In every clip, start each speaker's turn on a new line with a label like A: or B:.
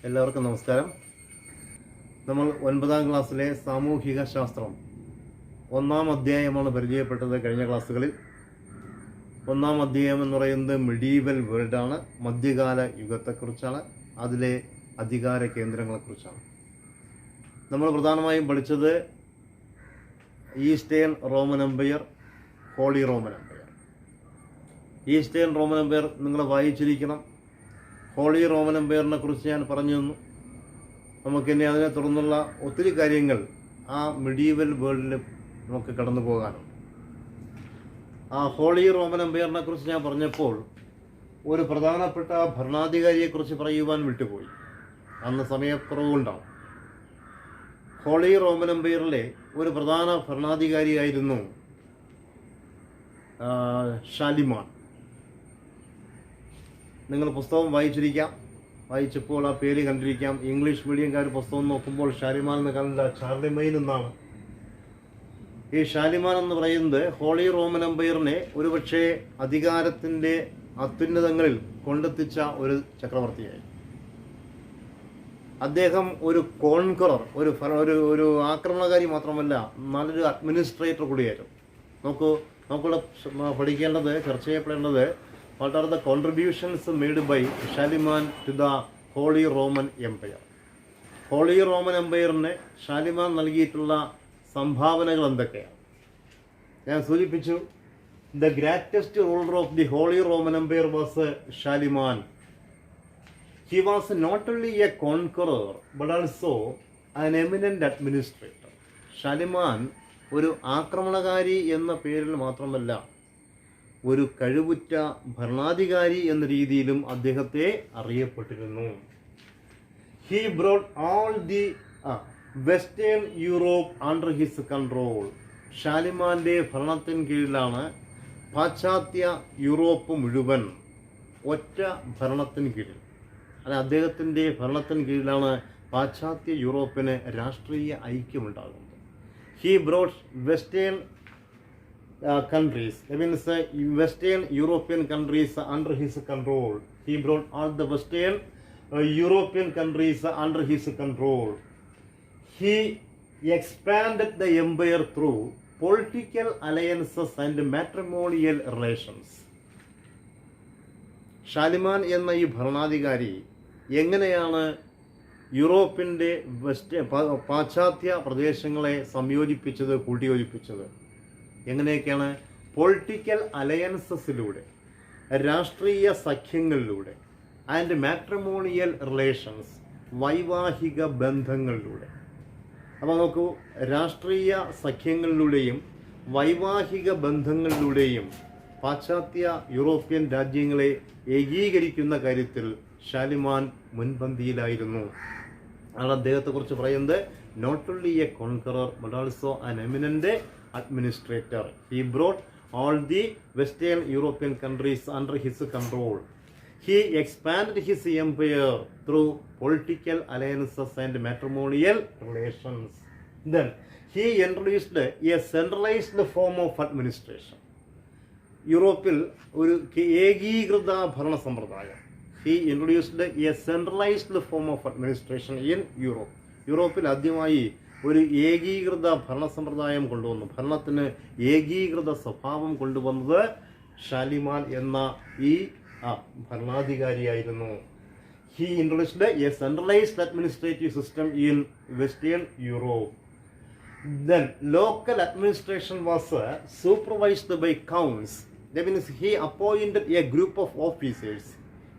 A: എല്ലാവർക്കും നമസ്കാരം. നമ്മൾ 9ാം ക്ലാസ്സിലെ സാമൂഹിക ശാസ്ത്രം 1ാം അധ്യായമാണ് പരിചയപ്പെട്ടത് കഴിഞ്ഞ ക്ലാസ്സുകളിൽ. 1ാം അധ്യായം എന്ന് പറയുന്നത് മിഡീവൽ വേൾഡാണ്, മധ്യകാല യുഗത്തെക്കുറിച്ചാണ്, അതിലെ അധികാര കേന്ദ്രങ്ങളെക്കുറിച്ചാണ്. നമ്മൾ പ്രധാനമായും പഠിച്ചത് Eastern Roman Empire, Holy Roman Empire. Eastern Roman Empire നിങ്ങൾ വായിച്ചിരിക്കണം. ഹോളി റോമൻ എംപയറിനെ കുറിച്ച് ഞാൻ പറഞ്ഞു തന്നു. നമുക്കിനി അതിനെ തുടർന്നുള്ള ഒത്തിരി കാര്യങ്ങൾ ആ മിഡീവൽ വേൾഡിൽ നമുക്ക് കടന്നു പോകാനുണ്ട്. ആ ഹോളി റോമൻ എംപയറിനെ കുറിച്ച് ഞാൻ പറഞ്ഞപ്പോൾ ഒരു പ്രധാനപ്പെട്ട ഭരണാധികാരിയെക്കുറിച്ച് പറയുവാൻ വിട്ടുപോയി. അന്ന് സമയക്കുറവുണ്ടാവും. ഹോളി റോമൻ എംപയറിലെ ഒരു പ്രധാന ഭരണാധികാരിയായിരുന്നു ഷാലിമാൻ. നിങ്ങൾ പുസ്തകം വായിച്ചപ്പോൾ ആ പേര് കണ്ടിരിക്കാം. ഇംഗ്ലീഷ് മീഡിയംകാർ പുസ്തകം നോക്കുമ്പോൾ ഷാലിമാൻ എന്ന് കണ്ടില്ല, ഷാർലിമൈൻ എന്നാണ്. ഈ ഷാലിമാൻ എന്ന് പറയുന്നത് ഹോളി റോമൻ എംപയറിനെ ഒരുപക്ഷെ അധികാരത്തിൻ്റെ അത്യുന്നതങ്ങളിൽ കൊണ്ടെത്തിച്ച ഒരു ചക്രവർത്തിയായി. അദ്ദേഹം ഒരു കോൺകറർ, ഒരു ആക്രമണകാരി മാത്രമല്ല, നല്ലൊരു അഡ്മിനിസ്ട്രേറ്റർ കൂടിയായിരുന്നു. നമുക്കിവിടെ പഠിക്കേണ്ടത്, ചർച്ച ചെയ്യപ്പെടേണ്ടത്, what are the contributions made by Shaliman to the Holy Roman Empire? Holy Roman എംപയറിന് ഷാലിമാൻ നൽകിയിട്ടുള്ള സംഭാവനകൾ എന്തൊക്കെയാണ്? ഞാൻ സൂചിപ്പിച്ചു, the greatest ruler of the Holy Roman Empire was Charlemagne. He was not only a conqueror but also an eminent administrator. Charlemagne ഒരു ആക്രമണകാരി എന്ന പേരിൽ മാത്രമല്ല, ഒരു കഴിവുറ്റ ഭരണാധികാരി എന്ന രീതിയിലും അദ്ദേഹത്തെ അറിയപ്പെട്ടിരുന്നു. He brought all the western Europe under his control. ഷാലിമാന്റെ ഭരണത്തിന് കീഴിലാണ് പാശ്ചാത്യ യൂറോപ്പ് മുഴുവൻ ഒറ്റ ഭരണത്തിന് കീഴിൽ. അദ്ദേഹത്തിൻ്റെ ഭരണത്തിന് കീഴിലാണ് പാശ്ചാത്യ യൂറോപ്പിന് രാഷ്ട്രീയ ഐക്യമുണ്ടാകുന്നത്. He brought western countries, that means Western European countries under his control. He brought all the Western European countries under his control. He expanded the empire through political alliances and matrimonial relations. ഷാലിമാൻ എന്ന ഈ ഭരണാധികാരി എങ്ങനെയാണ് യൂറോപ്പിൻ്റെ പാശ്ചാത്യ പ്രദേശങ്ങളെ സംയോജിപ്പിച്ചത്, കൂട്ടിയോജിപ്പിച്ചത്? എങ്ങനെയൊക്കെയാണ്? Political അലയൻസസിലൂടെ, രാഷ്ട്രീയ സഖ്യങ്ങളിലൂടെ, and matrimonial relations, വൈവാഹിക ബന്ധങ്ങളിലൂടെ. അപ്പോൾ നോക്കൂ, രാഷ്ട്രീയ സഖ്യങ്ങളിലൂടെയും വൈവാഹിക ബന്ധങ്ങളിലൂടെയും പാശ്ചാത്യ യൂറോപ്യൻ രാജ്യങ്ങളെ ഏകീകരിക്കുന്ന കാര്യത്തിൽ ഷാലിമാൻ മുൻപന്തിയിലായിരുന്നു. ആണ് അദ്ദേഹത്തെക്കുറിച്ച് പറയുന്നത്, not only a conqueror but also an eminent administrator. He brought all the Western European countries under his control. He expanded his empire through political alliances and matrimonial relations. Then he introduced a centralized form of administration. യൂറോപ്പിൽ ഒരു ഏകീകൃത ഭരണ സമ്പ്രദായം. He introduced a centralized form of administration in Europe. യൂറോപ്പിൽ ആദ്യമായി ഒരു ഏകീകൃത ഭരണ സമ്പ്രദായം കൊണ്ടുവന്നു. ഭരണത്തിന് ഏകീകൃത സ്വഭാവം കൊണ്ടുവന്നത് ഷാലിമാൻ എന്ന ഈ ഭരണാധികാരിയായിരുന്നു. He introduced a centralised administrative system in western Europe. Then local administration was supervised by counts. That means he appointed a group of officers.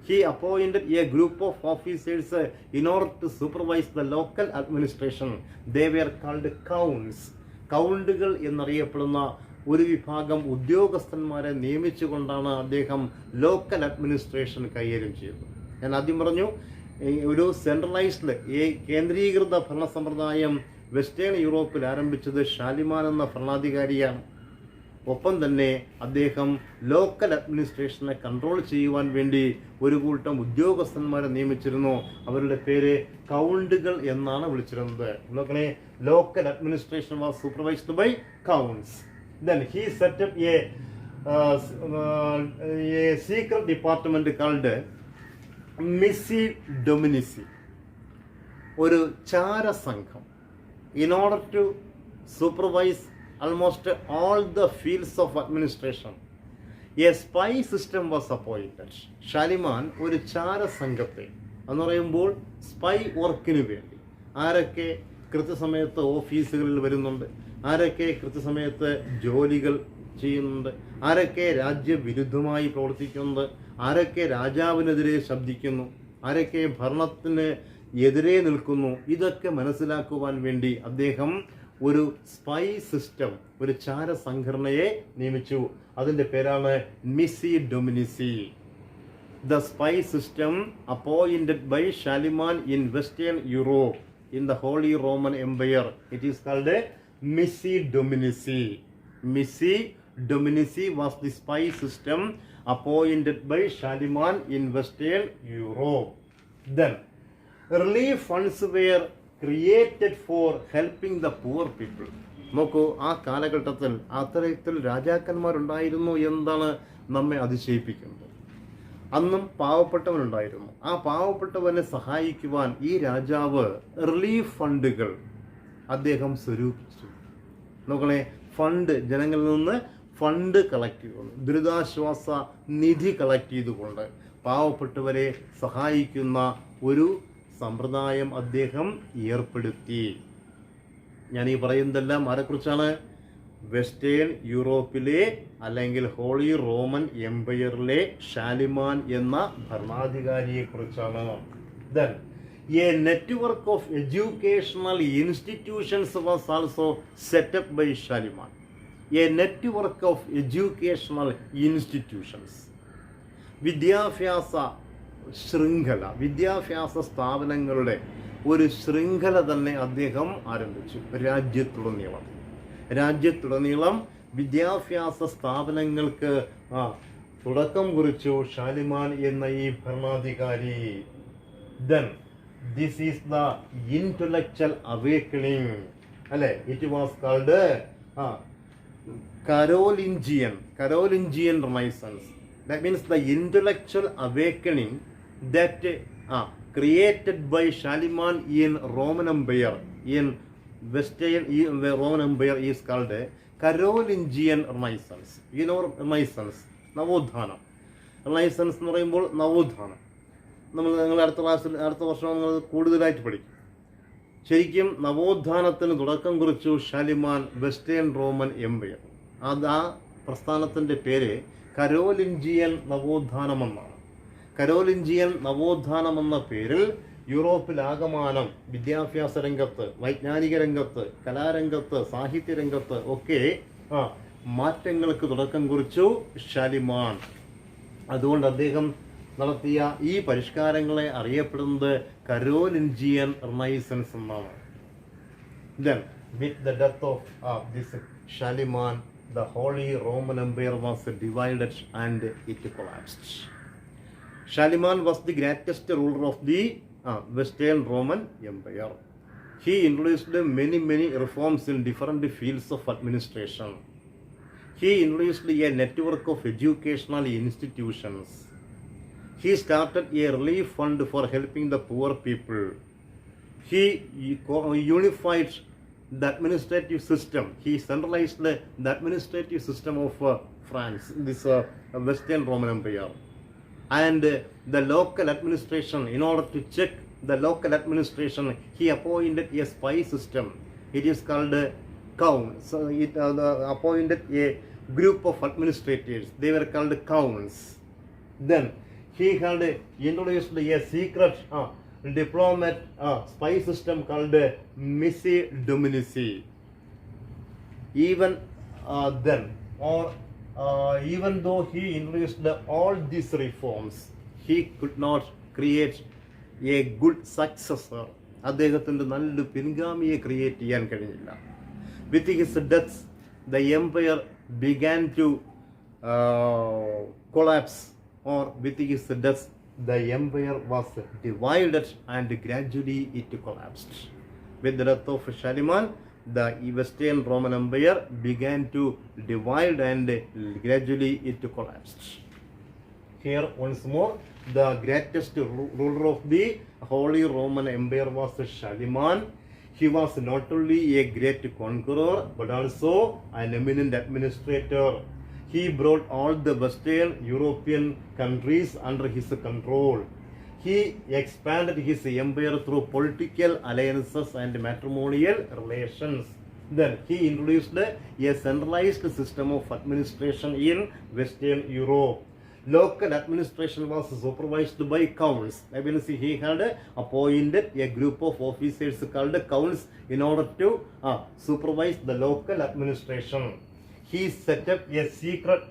A: He appointed a group of officers in order to supervise the local administration. They were called counts. കൗണ്ടുകൾ എന്നറിയപ്പെടുന്ന ഒരു വിഭാഗം ഉദ്യോഗസ്ഥന്മാരെ നിയമിച്ചുകൊണ്ടാണ് അദ്ദേഹം local administration കൈകാര്യം ചെയ്തത്. ഞാൻ ആദ്യം പറഞ്ഞു, ഒരു സെൻട്രലൈസ്ഡ് കേന്ദ്രീകൃത ഭരണ സമ്പ്രദായം വെസ്റ്റേൺ യൂറോപ്പിൽ ആരംഭിച്ചത് ഷാലിമാൻ എന്ന ഭരണാധികാരിയാണ്. ഒപ്പം തന്നെ അദ്ദേഹം ലോക്കൽ അഡ്മിനിസ്ട്രേഷനെ കൺട്രോൾ ചെയ്യുവാൻ വേണ്ടി ഒരു കൂട്ടം ഉദ്യോഗസ്ഥന്മാരെ നിയമിച്ചിരുന്നു. അവരുടെ പേര് കൗണ്ടുകൾ എന്നാണ് വിളിച്ചിരുന്നത്. നോക്കണേ, local administration was supervised by counts. Then he set up a secret department called missi dominici. ഒരു ചാരസംഘം in order to supervise almost all the fields of administration. A spy system was appointed. ഷാലിമാൻ ഒരു ചാരസംഘത്തെ എന്ന് പറയുമ്പോൾ സ്പൈ വർക്കിന് വേണ്ടി ആരൊക്കെ കൃത്യസമയത്ത് ഓഫീസുകളിൽ വരുന്നുണ്ട്, ആരൊക്കെ കൃത്യസമയത്ത് ജോലികൾ ചെയ്യുന്നുണ്ട്, ആരൊക്കെ രാജ്യവിരുദ്ധമായി പ്രവർത്തിക്കുന്നുണ്ട്, ആരൊക്കെ രാജാവിനെതിരെ ശബ്ദിക്കുന്നു, ആരൊക്കെ ഭരണത്തിന് എതിരെ നിൽക്കുന്നു, ഇതൊക്കെ മനസ്സിലാക്കുവാൻ വേണ്ടി അദ്ദേഹം ഒരു സ്പൈ സിസ്റ്റം, ഒരു ചാരസംഘടനയെ നിയമിച്ചു. അതിൻ്റെ പേരാണ് മിസി Dominici. The spy system appointed by Shaliman in Western Europe in the Holy Roman Empire. It is called a Missi Dominici. Missi Dominici was the spy system appointed by Shaliman in Western Europe. Then, relief funds were created for helping the poor people. നോക്കൂ, ആ കാലഘട്ടത്തിൽ അത്തരത്തിൽ രാജാക്കന്മാരുണ്ടായിരുന്നു എന്താണ് നമ്മെ അതിശയിപ്പിക്കുന്നത്. അന്നും പാവപ്പെട്ടവനുണ്ടായിരുന്നു. ആ പാവപ്പെട്ടവനെ സഹായിക്കുവാൻ ഈ രാജാവ് റിലീഫ് ഫണ്ടുകൾ അദ്ദേഹം സ്വരൂപിച്ചു. നോക്കണേ, ഫണ്ട് ജനങ്ങളിൽ നിന്ന് ഫണ്ട് കളക്ട് ചെയ്തുകൊണ്ട്, ദുരിതാശ്വാസ നിധി കളക്ട് ചെയ്തുകൊണ്ട് പാവപ്പെട്ടവരെ സഹായിക്കുന്ന ഒരു സമ്പ്രദായം അദ്ദേഹം ഏർപ്പെടുത്തി. ഞാൻ ഈ പറയുന്നതെല്ലാം ആരെക്കുറിച്ചാണ്? വെസ്റ്റേൺ യൂറോപ്പിലെ അല്ലെങ്കിൽ ഹോളി റോമൻ എംപയറിലെ ഷാലിമാൻ എന്ന ഭരണാധികാരിയെക്കുറിച്ചാണ്. Then, a network of educational institutions was also set up by Shaliman. A network of educational institutions. വിദ്യാഭ്യാസ ശൃംഖല, വിദ്യാഭ്യാസ സ്ഥാപനങ്ങളുടെ ഒരു ശൃംഖല തന്നെ അദ്ദേഹം ആരംഭിച്ചു. രാജ്യത്തുടനീളം വിദ്യാഭ്യാസ സ്ഥാപനങ്ങൾക്ക് തുടക്കം കുറിച്ചു ഷാലിമാൻ എന്ന ഈ ഭരണാധികാരി. Then, this is the intellectual awakening. അല്ലെ, it was called Carolingian Renaissance. That means the intellectual awakening that created by Shaliman in Roman Empire, in Western Roman Empire, is called Carolingian Renaissance. You know Renaissance, നവോത്ഥാനം. Renaissance എന്ന് പറയുമ്പോൾ നവോത്ഥാനം. നിങ്ങൾ അടുത്ത വർഷം നിങ്ങൾ കൂടുതലായിട്ട് പഠിക്കും. ശരിക്കും നവോത്ഥാനത്തിന് തുടക്കം കുറിച്ചു ഷാലിമാൻ വെസ്റ്റേൺ റോമൻ എംപയർ. ആ പ്രസ്ഥാനത്തിൻ്റെ പേര് കരോലിഞ്ചിയൻ നവോത്ഥാനമെന്നാണ്. കരോലിഞ്ചിയൻ നവോത്ഥാനമെന്ന പേരിൽ യൂറോപ്പിലാകമാനം വിദ്യാഭ്യാസ രംഗത്ത്, വൈജ്ഞാനിക രംഗത്ത്, കലാരംഗത്ത്, സാഹിത്യരംഗത്ത് ഒക്കെ മാറ്റങ്ങൾക്ക് തുടക്കം കുറിച്ചു ഷാലിമാൻ. അതുകൊണ്ട് അദ്ദേഹം നടത്തിയ ഈ പരിഷ്കാരങ്ങളെ അറിയപ്പെടുന്നത് കരോലിഞ്ചിയൻ റിനൈസൻസ് എന്നാണ്. Then, with the death of this Shaliman, the Holy Roman Empire was divided and it collapsed. Shaliman was the greatest ruler of the Western Roman Empire. He introduced many reforms in different fields of administration. He introduced a network of educational institutions. He started a relief fund for helping the poor people. He unified the administrative system. He centralized the administrative system of France, this Western Roman Empire. And the local administration, in order to check the local administration, he appointed a spy system. It is called counts. So it appointed a group of administrators. They were called counts. Then he had introduced a secret diplomat spy system called Missi Dominici. Even then, or even though he introduced all these reforms, he could not create a good successor. അദ്ദേഹത്തിൻ്റെ നല്ലൊരു പിൻഗാമിയെ create ചെയ്യാൻ കഴിഞ്ഞില്ല. With his death, the empire began to collapse, or with his death, the empire was divided and gradually it collapsed. With the death of Shaliman, the Western Roman Empire began to divide and gradually it collapsed. Here once more, the greatest ruler of the Holy Roman Empire was Shaliman. He was not only a great conqueror but also an eminent administrator. He brought all the Western European countries under his control. He expanded his empire through political alliances and matrimonial relations. Then he introduced a centralized system of administration in Western Europe. Local administration was supervised by counts. That means he had appointed a group of officers called counts in order to supervise the local administration. He set up a secret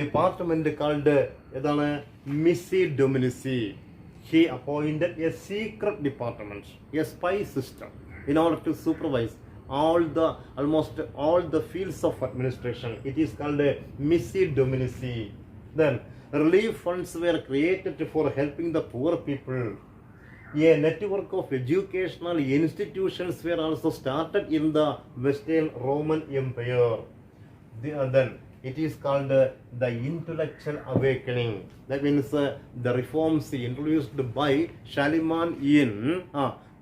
A: department called Missi Dominici. He appointed a secret department, a spy system, in order to supervise almost all the fields of administration. It is called Missi Dominici. Then relief funds were created for helping the poor people. A network of educational institutions were also started in the Western Roman Empire. Then it is called the intellectual awakening. That means the reforms introduced by Shaliman in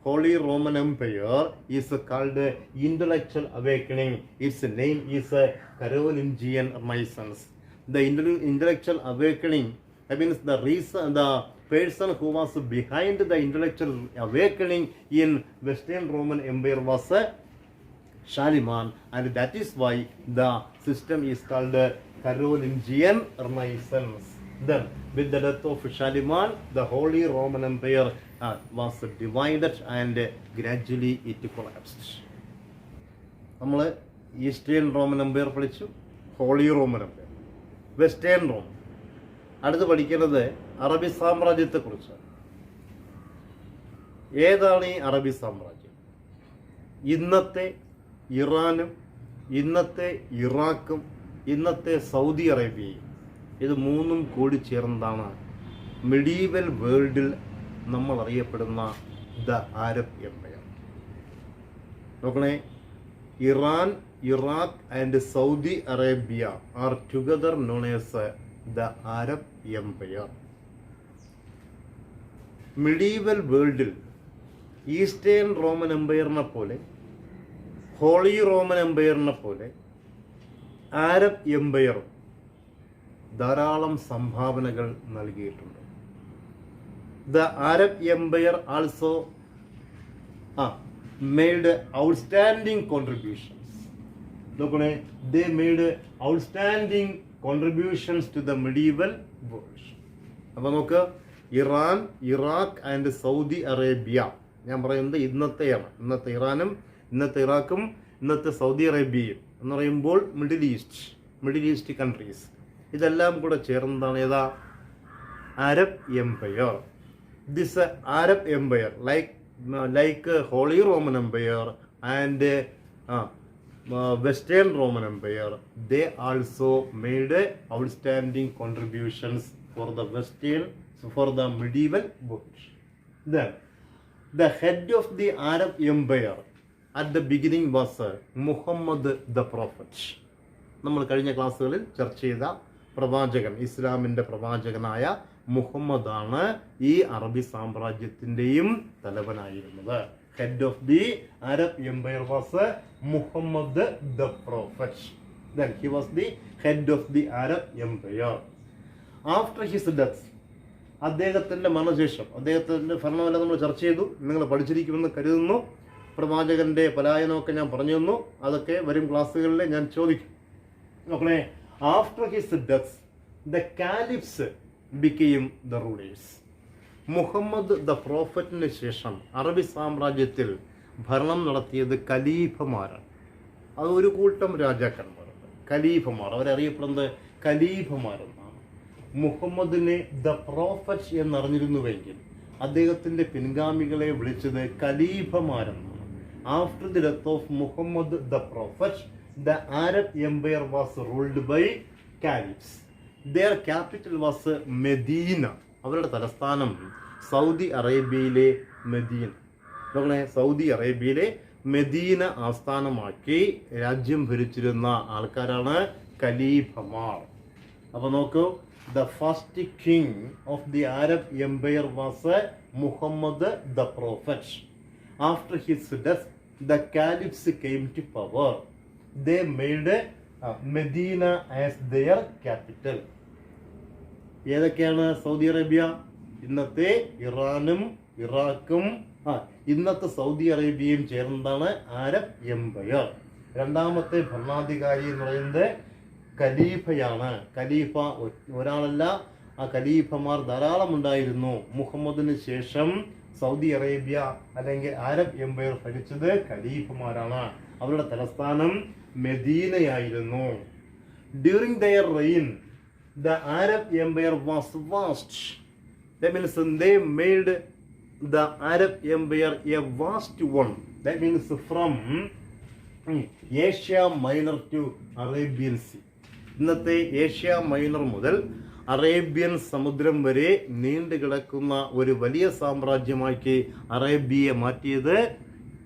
A: Holy Roman Empire is called intellectual awakening. Its name is Carolingian Renaissance. The intellectual awakening, that means the person who was behind the intellectual awakening in Western Roman Empire was Shaliman, and that is why the system is called Carolingian Renaissance. Then, with the death of Shaliman, the Holy Roman Empire was divided and gradually it collapsed. നമ്മൾ Eastern Roman Empire പഠിച്ചു, Holy Roman Empire, Western Rome. അടുത്ത് പഠിക്കുന്നത് അറബി സാമ്രാജ്യത്തെക്കുറിച്ചാണ്. ഏതാണ് ഈ അറബി സാമ്രാജ്യം? ഇന്നത്തെ ഇറാനും ഇന്നത്തെ ഇറാഖും ഇന്നത്തെ സൗദി അറേബ്യയും, ഇത് മൂന്നും കൂടി ചേർന്നതാണ് മിഡീവൽ വേൾഡിൽ നമ്മൾ അറിയപ്പെടുന്ന ദ അറബ് എംപയർ. നോക്കണേ, Iran, Iraq and Saudi Arabia are together known as the Arab Empire. Medieval വേൾഡിൽ ഈസ്റ്റേൺ റോമൻ എംപയറിനെ പോലെ, ഹോളി റോമൻ എംപയറിനെ പോലെ അറബ് എംപയറും ധാരാളം സംഭാവനകൾ നൽകിയിട്ടുണ്ട്. The Arab Empire also made outstanding contributions. നോക്കണേ, they made outstanding contributions to the medieval world. അപ്പോൾ നോക്ക്, Iran, Iraq and Saudi Arabia, ഞാൻ പറയുന്നത് ഇന്നത്തെയാണ്. ഇന്നത്തെ ഇറാനും ഇന്നത്തെ ഇറാഖും ഇന്നത്തെ സൗദി അറേബ്യയും എന്ന് പറയുമ്പോൾ മിഡിൽ ഈസ്റ്റ് കൺട്രീസ്, ഇതെല്ലാം കൂടെ ചേർന്നതാണ് ഏതാ? Arab Empire. This Arab Empire like Holy Roman Empire and Western Roman Empire, they also made outstanding contributions for the medieval world. Then the head of the Arab Empire at the beginning was Muhammad the Prophet. നമ്മൾ കഴിഞ്ഞ ക്ലാസ്സുകളിൽ ചർച്ച ചെയ്ത പ്രവാചകൻ, ഇസ്ലാമിൻ്റെ പ്രവാചകനായ മുഹമ്മദാണ് ഈ അറബി സാമ്രാജ്യത്തിൻ്റെയും തലവനായിരുന്നത്. Head of the Arab Empire was Muhammad the prophet. Then he was the head of the Arab Empire. After his death, അദ്ദേഹത്തിൻ്റെ മരണശേഷം, അദ്ദേഹത്തിൻ്റെ ഭരണമെല്ലാം നമ്മൾ ചർച്ച ചെയ്തു, നിങ്ങൾ പഠിച്ചിരിക്കുമെന്ന് കരുതുന്നു. പ്രവാചകൻ്റെ പലായനമൊക്കെ ഞാൻ പറഞ്ഞു തന്നു, അതൊക്കെ വരും ക്ലാസ്സുകളിൽ ഞാൻ ചോദിക്കും. നോക്കണേ, after his death the caliphs became the rulers. Muhammad the പ്രോഫറ്റിന് ശേഷം അറബി സാമ്രാജ്യത്തിൽ ഭരണം നടത്തിയത് ഖലീഫമാരാണ്. അത് ഒരു കൂട്ടം രാജാക്കന്മാരുണ്ട്, ഖലീഫമാർ. അവരറിയപ്പെടുന്നത് ഖലീഫമാരെന്നാണ്. മുഹമ്മദിനെ ദ പ്രോഫറ്റ് എന്നറിഞ്ഞിരുന്നുവെങ്കിൽ അദ്ദേഹത്തിൻ്റെ പിൻഗാമികളെ വിളിച്ചത് ഖലീഫമാരെന്നാണ്. After the death of Muhammad the prophet, the Arab Empire was ruled by caliphs. Their capital was Medina. അവരുടെ തലസ്ഥാനം സൗദി അറേബ്യയിലെ മെദീന. നോക്കണേ, സൗദി അറേബ്യയിലെ മെദീന ആസ്ഥാനമാക്കി രാജ്യം ഭരിച്ചിരുന്ന ആൾക്കാരാണ് ഖലീഫമാർ. അപ്പോൾ നോക്കൂ, the first king of the Arab Empire was Muhammad the Prophet. After his death, the caliphs came to power. They made Medina as their capital. ഏതൊക്കെയാണ് സൗദി അറേബ്യ? ഇന്നത്തെ ഇറാനും ഇറാഖും ഇന്നത്തെ സൗദി അറേബ്യയും ചേർന്നതാണ് അറബ് എംപയർ. രണ്ടാമത്തെ ഭരണാധികാരി എന്ന് പറയുന്നത് ഖലീഫയാണ്. ഖലീഫ ഒരാളല്ല, ആ ഖലീഫമാർ ധാരാളം ഉണ്ടായിരുന്നു. മുഹമ്മദിന് ശേഷം സൗദി അറേബ്യ അല്ലെങ്കിൽ അറബ് എംപയർ ഭരിച്ചത് ഖലീഫമാരാണ്. അവരുടെ തലസ്ഥാനം മെദീനയായിരുന്നു. During their reign the Arab Empire was vast. That means they made the Arab Empire a vast one. That means from Asia Minor to Arabian Sea. ഇന്നത്തെ ഏഷ്യ മൈനർ മുതൽ Arabian സമുദ്രം വരെ നീണ്ടു കിടക്കുന്ന ഒരു വലിയ സാമ്രാജ്യമാക്കി അറേബ്യയെ മാറ്റിയത്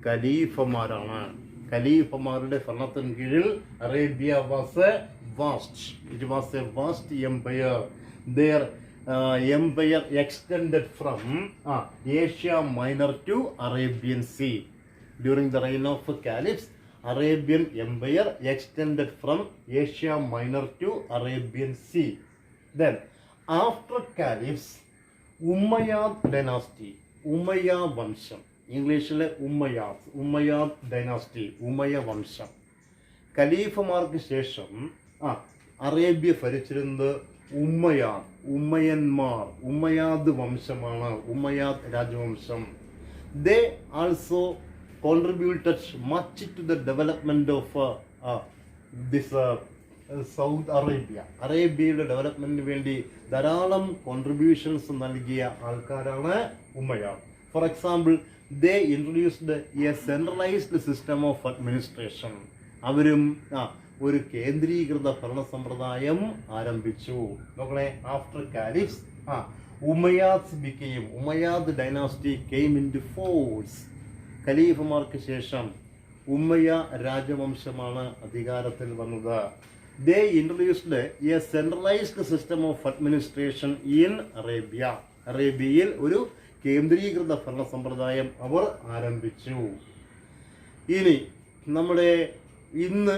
A: ഖലീഫമാരാണ്. ഖലീഫമാരുടെ ഭരണത്തിന് കീഴിൽ Arabia was vast. It was a vast empire. Their empire extended from Asia Minor to Arabian Sea. During the reign of caliphs, Arabian Empire extended from Asia Minor to Arabian Sea. Then, after caliphs, Umayyad dynasty, Umayya Vamsham. ഇംഗ്ലീഷിലെ ഉമ്മയാദ് dynasty, Umayya വംശം. ഖലീഫമാർക്ക് ശേഷം Arabia ഭരിച്ചിരുന്നത് ഉമ്മയന്മാർ, ഉമ്മയാദ് വംശമാണ്, Umayyad രാജവംശം. They also contributed much to the development of this south Arabia. അറേബ്യയുടെ ഡെവലപ്മെന്റിന് വേണ്ടി ധാരാളം കോൺട്രിബ്യൂഷൻസ് നൽകിയ ആൾക്കാരാണ് Umayyad. For example, they introduced a centralised system of administration. അവരും ഒരു കേന്ദ്രീകൃത ഭരണ സമ്പ്രദായം ആരംഭിച്ചു. നോക്കണേ, after caliphs Umayyad dynasty came into force. ഖലീഫമാർക്ക് ശേഷം ഉമ്മയ്യ രാജവംശമാണ് അധികാരത്തിൽ വന്നത്. They introduced a centralised system of administration in Arabia. അറേബ്യയിൽ ഒരു കേന്ദ്രീകൃത ഭരണ സമ്പ്രദായം അവർ ആരംഭിച്ചു. ഇനി നമ്മുടെ ഇന്ന്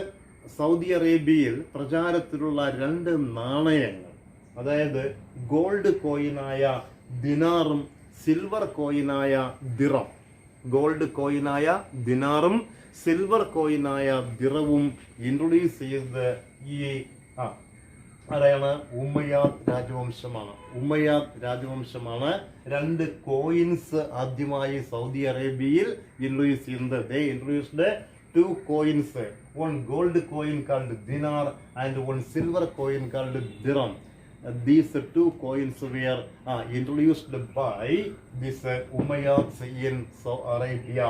A: സൗദി അറേബ്യയിൽ പ്രചാരത്തിലുള്ള രണ്ട് നാണയങ്ങൾ, അതായത് ഗോൾഡ് കോയിനായ ദിനാറും സിൽവർ കോയിനായ ദിറം. ഗോൾഡ് കോയിനായ ദിനാറും സിൽവർ കോയിനായ ദിറവും ഇൻട്രൊഡ്യൂസ് ചെയ്തത് ഈ ആരാണ്? ഉമ്മയാദ് രാജവംശമാണ്. ഉമ്മയാദ് രാജവംശമാണ് രണ്ട് കോയിൻസ് ആദ്യമായി സൗദി അറേബ്യയിൽ ഇൻട്രൊഡ്യൂസ് ചെയ്യുന്നത്. ദേ introduced two coins, one gold coin called dinar and one silver coin called dirham. These two coins were introduced by this Umayyads in Saudi Arabia.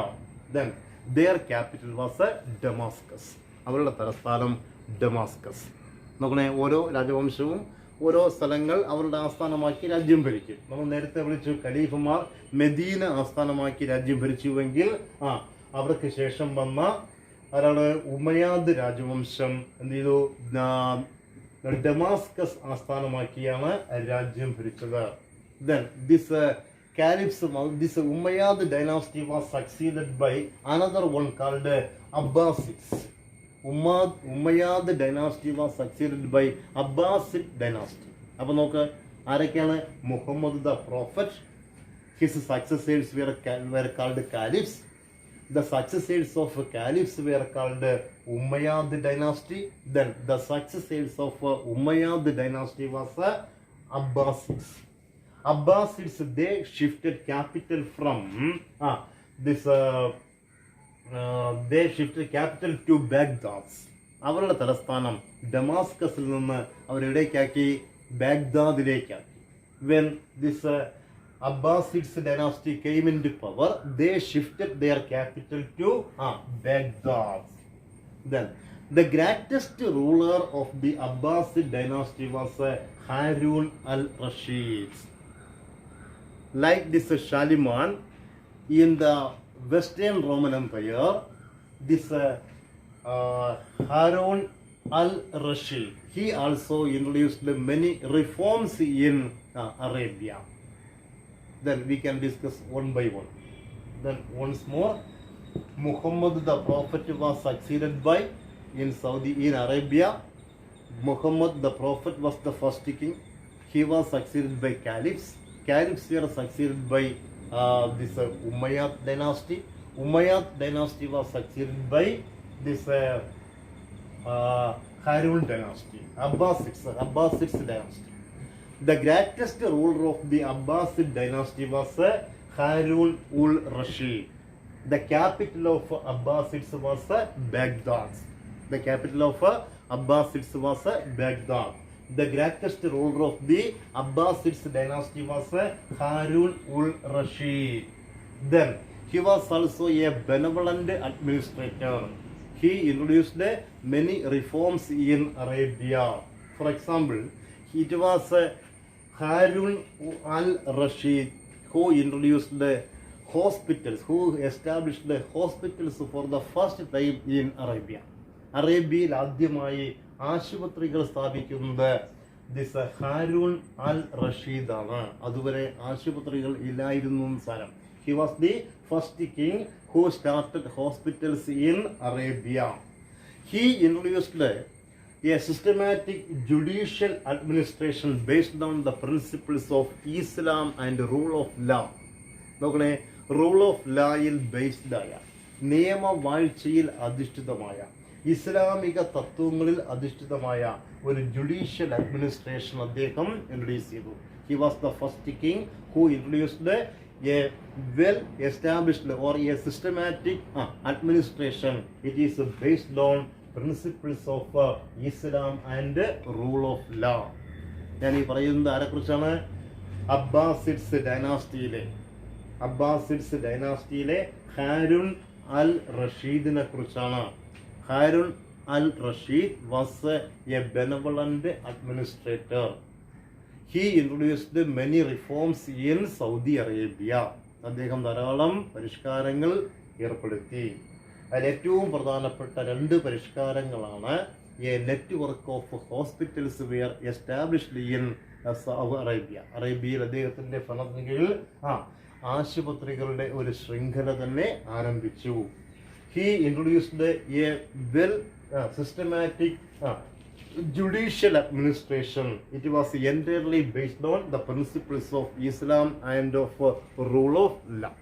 A: Then their capital was Damascus. അവരുടെ തലസ്ഥാനം Damascus. നോക്കണേ, ഓരോ രാജവംശവും ഓരോ സ്ഥലങ്ങൾ അവരുടെ ആസ്ഥാനമാക്കി രാജ്യം ഭരിക്കും. നമ്മൾ നേരത്തെ വിളിച്ചു ഖലീഫമാർ മെദീന ആസ്ഥാനമാക്കി രാജ്യം ഭരിച്ചുവെങ്കിൽ അവർക്ക് ശേഷം വന്ന ആരാണ്? ഉമയാദ് രാജവംശം എന്ത് ചെയ്തു? ഡമാസ്കസ് ആസ്ഥാനമാക്കിയാണ് രാജ്യം ഭരിച്ചത്. Then this caliphs, this Umayyad dynasty was succeeded by another one called Abbasids. Umayyad dynasty was succeeded by Abbasid dynasty. അപ്പോൾ നോക്ക്, ആരൊക്കെയാണ്? Muhammad the prophet, his successors were called caliphs. The successors of caliphs were called Umayyad dynasty. Then the successors of Umayyad dynasty was Abbasids. Abbasids, they shifted capital from they shifted capital to Baghdad. അവരുടെ തലസ്ഥാനം ഡമാസ്കസിൽ നിന്ന് അവരെവിടേക്കാക്കി? ബാഗ്ദാദിലേക്കാക്കി. When this Abbasids dynasty came into power, they shifted their capital to Baghdad. Then the greatest ruler of the Abbasid dynasty was Harun al-Rashid. Like this Shaliman in the Western Roman Empire, this Harun al-Rashid. He also introduced many reforms in Arabia. Then we can discuss one by one. Then once more, Muhammad the Prophet was succeeded by in Arabia. Muhammad the Prophet was the first king. He was succeeded by caliphs. Caliphs were succeeded by this Umayyad dynasty. Umayyad dynasty was succeeded by this Harun dynasty, Abbasids dynasty. The greatest ruler of the Abbasid dynasty was Harun ul-Rashid. The capital of Abbasids was Baghdad. The capital of Abbasids was Baghdad. The greatest ruler of the Abbasids dynasty was Harun ul-Rashid. Then he was also a benevolent administrator. He introduced many reforms in Arabia. For example, it was Harun al-Rashid who introduced the hospitals, who established the hospitals for the first time in Arabia. അറേബ്യയിൽ ആദ്യമായി ആശുപത്രികൾ സ്ഥാപിക്കുന്നത് this Haroon അൽ റഷീദ് ആണ്. അതുവരെ ആശുപത്രികൾ ഇല്ലായിരുന്നു സാരം. He was the first king who started hospitals in Arabia. He introduced a systematic judicial administration based on the principles of Islam and rule of law. നോക്കണേ, റൂൾ ഓഫ് ലായിൽ ബേസ്ഡ് ആയ, നിയമവാഴ്ചയിൽ അധിഷ്ഠിതമായ, ഇസ്ലാമിക തത്വങ്ങളിൽ അധിഷ്ഠിതമായ ഒരു ജുഡീഷ്യൽ അഡ്മിനിസ്ട്രേഷൻ അദ്ദേഹം introduce ചെയ്തു. He was the first king who introduced a well established or a systematic administration. It is based on principles of Islam and rule of law. ഞാൻ ഈ പറയുന്നത് ആരെക്കുറിച്ചാണ്? അബ്ബാസിഡ്സ് ഡൈനാസ്റ്റിയിലെ ഹാരൂൺ അൽ റഷീദിനെ കുറിച്ചാണ്. Harun al-Rashid was a benevolent administrator. He introduced many reforms in Saudi Arabia. അദ്ദേഹം ധാരാളം പരിഷ്കാരങ്ങൾ ഏർപ്പെടുത്തി. അതിൽ ഏറ്റവും പ്രധാനപ്പെട്ട 2 പരിഷ്കാരങ്ങളാണ് a network of hospitals were established in Arabia. അറേബ്യയിൽ അദ്ദേഹത്തിൻ്റെ ഭരണത്തിന് കീഴിൽ ആശുപത്രികളുടെ ഒരു ശൃംഖല തന്നെ ആരംഭിച്ചു. He introduced a well systematic judicial administration. It was entirely based on the principles of Islam and of rule of law.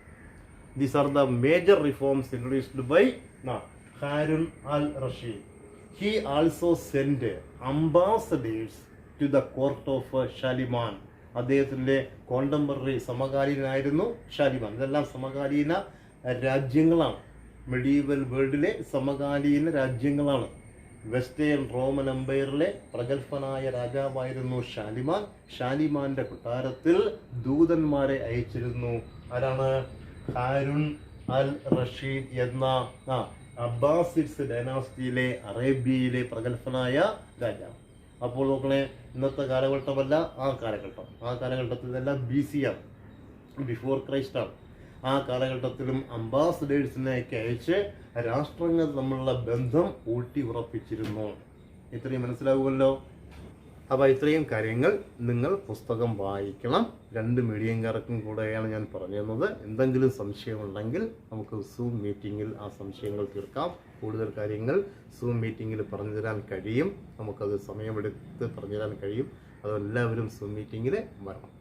A: These are the major reforms introduced by Harun al-Rashid. He also sent ambassadors to the court of Shaliman. അദ്ദേഹത്തിൻ്റെ contemporary സമകാലീനായിരുന്നു ഷാലിമാൻ. ഇതെല്ലാം സമകാലീന രാജ്യങ്ങളാണ്. Medieval വേൾഡിലെ സമകാലീന രാജ്യങ്ങളാണ്. Western Roman എംപയറിലെ പ്രഗത്ഭനായ രാജാവായിരുന്നു ഷാലിമാൻ. ഷാലിമാന്റെ കൊട്ടാരത്തിൽ ദൂതന്മാരെ അയച്ചിരുന്നു. ആരാണ്? ഹാരൂൺ അൽ റഷീദ് എന്ന അബ്ബാസിഡ്സ് ഡൈനാസ്റ്റിയിലെ അറേബ്യയിലെ പ്രഗത്ഭനായ രാജാവ്. അപ്പോൾ നോക്കണേ, ഇന്നത്തെ കാലഘട്ടമല്ല, ആ കാലഘട്ടത്തിൽ ഇതെല്ലാം BC ആണ്, ബിഫോർ ക്രൈസ്റ്റ് ആണ്. ആ കാലഘട്ടത്തിലും അംബാസഡേഴ്സിനെയൊക്കെ അയച്ച് രാഷ്ട്രങ്ങൾ തമ്മിലുള്ള ബന്ധം ഊട്ടി ഉറപ്പിച്ചിരുന്നു. ഇത്രയും മനസ്സിലാവുമല്ലോ. അപ്പോൾ ഇത്രയും കാര്യങ്ങൾ നിങ്ങൾ പുസ്തകം വായിക്കണം. 2 മീഡിയംകാർക്കും കൂടെയാണ് ഞാൻ പറഞ്ഞു തന്നത്. എന്തെങ്കിലും സംശയമുണ്ടെങ്കിൽ നമുക്ക് സൂം മീറ്റിങ്ങിൽ ആ സംശയങ്ങൾ തീർക്കാം. കൂടുതൽ കാര്യങ്ങൾ സൂം മീറ്റിങ്ങിൽ പറഞ്ഞു തരാൻ കഴിയും. നമുക്കത് സമയമെടുത്ത് പറഞ്ഞു തരാൻ കഴിയും. അതെല്ലാവരും സൂം മീറ്റിങ്ങിൽ വരണം.